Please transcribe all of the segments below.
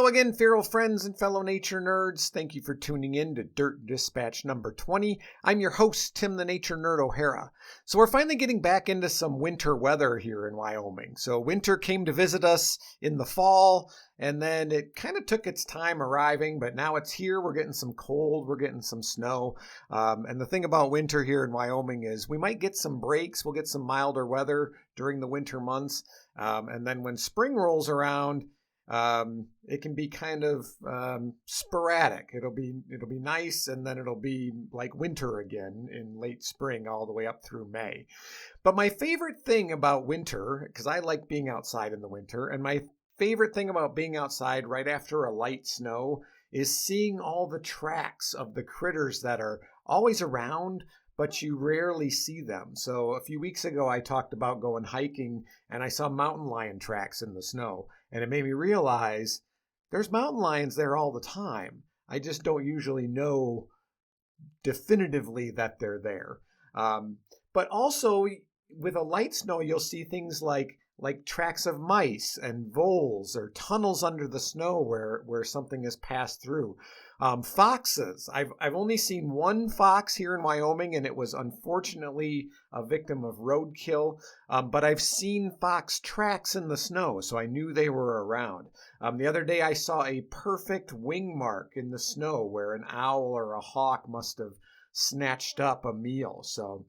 Hello again, feral friends and fellow nature nerds. Thank you for tuning in to Dirt Dispatch number 20. I'm your host, Tim the Nature Nerd O'Hara. So we're finally getting back into some winter weather here in Wyoming. So winter came to visit us in the fall, and then it kind of took its time arriving, but now it's here. We're getting some cold, we're getting some snow. And the thing about winter here in Wyoming is we might get some breaks. We'll get some milder weather during the winter months. And then when spring rolls around, it can be kind of sporadic. It'll be nice, and then it'll be like winter again in late spring all the way up through May. But my favorite thing about winter, because I like being outside in the winter, and my favorite thing about being outside right after a light snow is seeing all the tracks of the critters that are always around, but you rarely see them. So a few weeks ago, I talked about going hiking, and I saw mountain lion tracks in the snow. And it made me realize there's mountain lions there all the time. I just don't usually know definitively that they're there. But also with a light snow, you'll see things like tracks of mice and voles or tunnels under the snow where something has passed through. Foxes. I've only seen one fox here in Wyoming, and it was unfortunately a victim of roadkill. But I've seen fox tracks in the snow, so I knew they were around. The other day I saw a perfect wing mark in the snow where an owl or a hawk must have snatched up a meal. So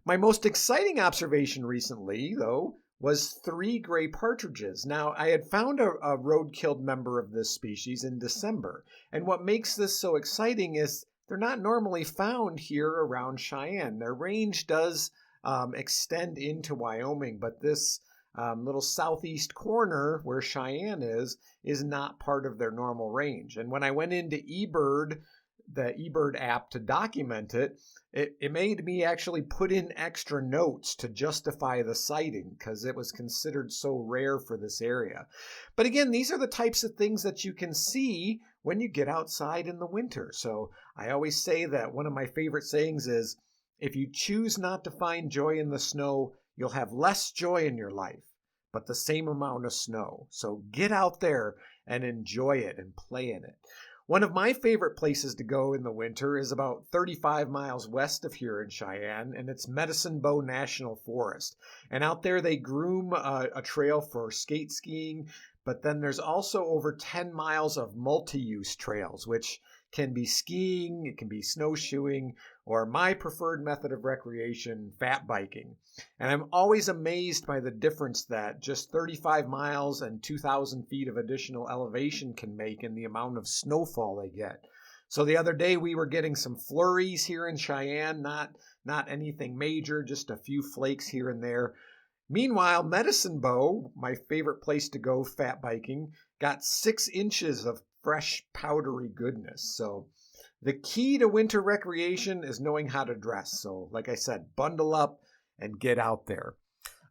my most exciting observation recently, though, was 3 gray partridges. Now, I had found a road-killed member of this species in December, and what makes this so exciting is they're not normally found here around Cheyenne. Their range does extend into Wyoming, but this little southeast corner where Cheyenne is not part of their normal range. And when I went into eBird, the eBird app, to document it made me actually put in extra notes to justify the sighting because it was considered so rare for this area. But again, these are the types of things that you can see when you get outside in the winter. So I always say that one of my favorite sayings is, if you choose not to find joy in the snow, you'll have less joy in your life, but the same amount of snow. So get out there and enjoy it and play in it. One of my favorite places to go in the winter is about 35 miles west of here in Cheyenne, and it's Medicine Bow National Forest. And out there they groom a trail for skate skiing, but then there's also over 10 miles of multi-use trails, which can be skiing, it can be snowshoeing, or my preferred method of recreation, fat biking. And I'm always amazed by the difference that just 35 miles and 2,000 feet of additional elevation can make in the amount of snowfall they get. So the other day we were getting some flurries here in Cheyenne, not anything major, just a few flakes here and there. Meanwhile, Medicine Bow, my favorite place to go fat biking, got 6 inches of fresh, powdery goodness. So the key to winter recreation is knowing how to dress. So like I said, bundle up and get out there.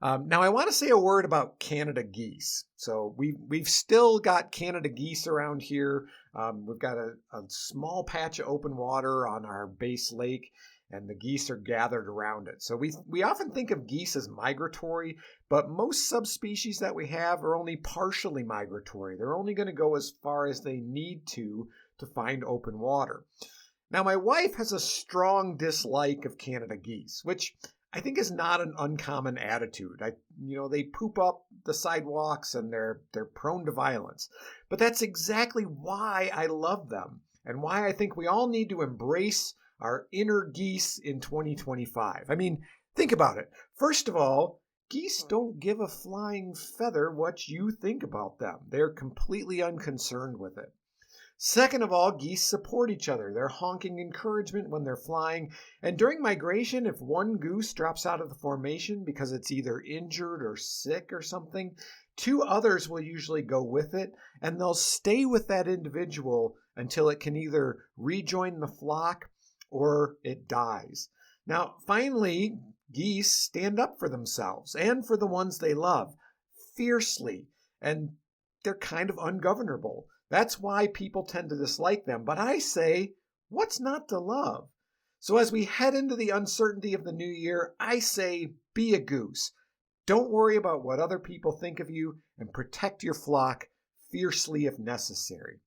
Now I want to say a word about Canada geese. So we've still got Canada geese around here. We've got a small patch of open water on our base lake, and the geese are gathered around it. So we often think of geese as migratory, but most subspecies that we have are only partially migratory. They're only going to go as far as they need to find open water. Now, my wife has a strong dislike of Canada geese, which I think is not an uncommon attitude. They poop up the sidewalks and they're prone to violence. But that's exactly why I love them and why I think we all need to embrace our inner geese in 2025. I mean, think about it. First of all, geese don't give a flying feather what you think about them. They're completely unconcerned with it. Second of all, geese support each other. They're honking encouragement when they're flying. And during migration, if one goose drops out of the formation because it's either injured or sick or something, 2 others will usually go with it, and they'll stay with that individual until it can either rejoin the flock or it dies. Now, finally, geese stand up for themselves and for the ones they love fiercely, and they're kind of ungovernable. That's why people tend to dislike them. But I say, what's not to love? So as we head into the uncertainty of the new year, I say, be a goose. Don't worry about what other people think of you and protect your flock fiercely if necessary.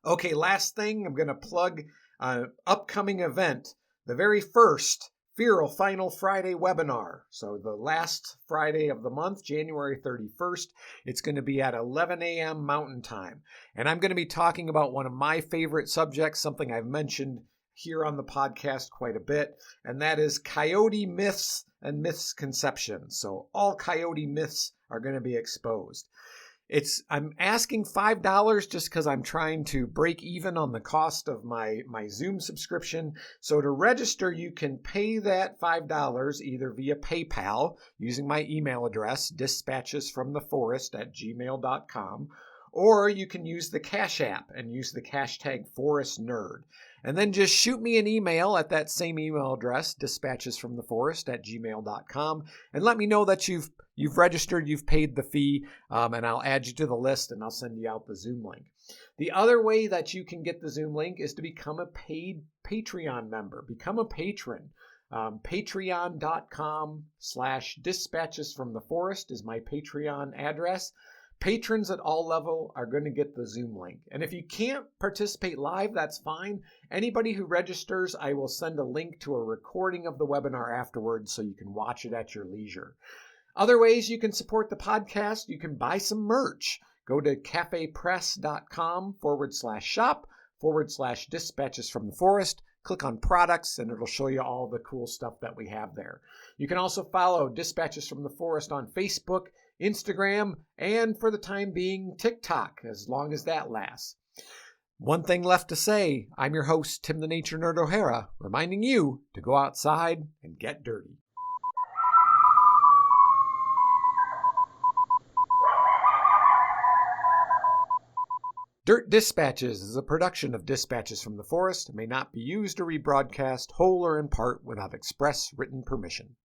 Okay, last thing, I'm going to plug an upcoming event, the very first Feral Final Friday webinar. So the last Friday of the month, January 31st, it's going to be at 11 a.m. Mountain Time. And I'm going to be talking about one of my favorite subjects, something I've mentioned here on the podcast quite a bit, and that is coyote myths and misconceptions. So all coyote myths are going to be exposed. I'm asking $5 just because I'm trying to break even on the cost of my Zoom subscription. So to register, you can pay that $5 either via PayPal using my email address, dispatchesfromtheforest@gmail.com, or you can use the Cash App and use the hashtag ForestNerd. And then just shoot me an email at that same email address, dispatchesfromtheforest@gmail.com, and let me know that you've registered, you've paid the fee, and I'll add you to the list and I'll send you out the Zoom link. The other way that you can get the Zoom link is to become a paid Patreon member. Become a patron. Patreon.com/dispatchesfromtheforest is my Patreon address. Patrons at all level are going to get the Zoom link. And if you can't participate live, that's fine. Anybody who registers, I will send a link to a recording of the webinar afterwards so you can watch it at your leisure. Other ways you can support the podcast, you can buy some merch. Go to cafepress.com/shop/dispatches from the forest. Click on products and it'll show you all the cool stuff that we have there. You can also follow Dispatches from the Forest on Facebook, Instagram, and for the time being, TikTok, as long as that lasts. One thing left to say, I'm your host, Tim the Nature Nerd O'Hara, reminding you to go outside and get dirty. Dirt Dispatches is a production of Dispatches from the Forest and may not be used or rebroadcast whole or in part without express written permission.